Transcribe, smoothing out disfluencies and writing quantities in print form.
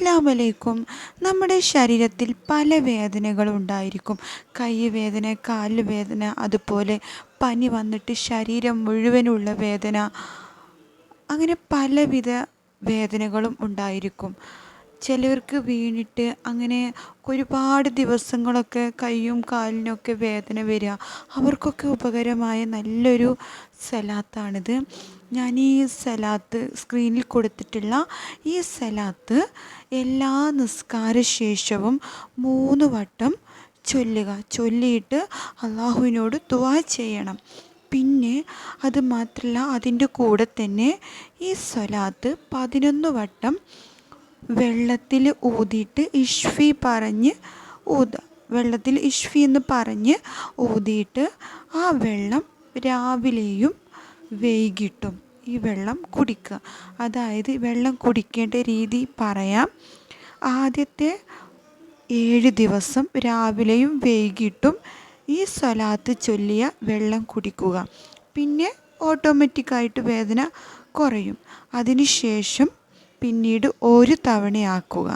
അസ്സലാമു നമ്മുടെ ശരീരത്തിൽ പല വേദനകളും ഉണ്ടായിരിക്കും. കൈ വേദന, കാല് വേദന, അതുപോലെ പനി വന്നിട്ട് ശരീരം മുഴുവനുള്ള വേദന, അങ്ങനെ പലവിധ വേദനകളും ഉണ്ടായിരിക്കും. ചിലവർക്ക് വീണിട്ട് അങ്ങനെ ഒരുപാട് ദിവസങ്ങളൊക്കെ കൈയും കാലിനൊക്കെ വേദന വരിക, അവർക്കൊക്കെ ഉപകാരമായ നല്ലൊരു സലാത്താണിത്. ഞാൻ ഈ സലാത്ത് സ്ക്രീനിൽ കൊടുത്തിട്ടുള്ള ഈ സലാത്ത് എല്ലാ നിസ്കാര ശേഷവും 3 വട്ടം ചൊല്ലിയിട്ട് അള്ളാഹുവിനോട് ദുആ ചെയ്യണം. പിന്നെ അത് മാത്രമല്ല, അതിൻ്റെ കൂടെ തന്നെ ഈ സ്വലാത്ത് 11 വട്ടം വെള്ളത്തിൽ ഊതിയിട്ട് ഇഷ്ഫി പറഞ്ഞ് ഊതുക. വെള്ളത്തിൽ ഇഷ്ഫി എന്ന് പറഞ്ഞ് ഊതിയിട്ട് ആ വെള്ളം രാവിലെയും വൈകിട്ടും ഈ വെള്ളം കുടിക്കുക. അതായത് വെള്ളം കുടിക്കേണ്ട രീതി പറയാം. ആദ്യത്തെ 7 ദിവസം രാവിലെയും വൈകിട്ടും ഈ സ്വലാത്ത് ചൊല്ലിയ വെള്ളം കുടിക്കുക. പിന്നെ ഓട്ടോമാറ്റിക്കായിട്ട് വേദന കുറയും. അതിനുശേഷം പിന്നീട് ഒരു തവണയാക്കുക.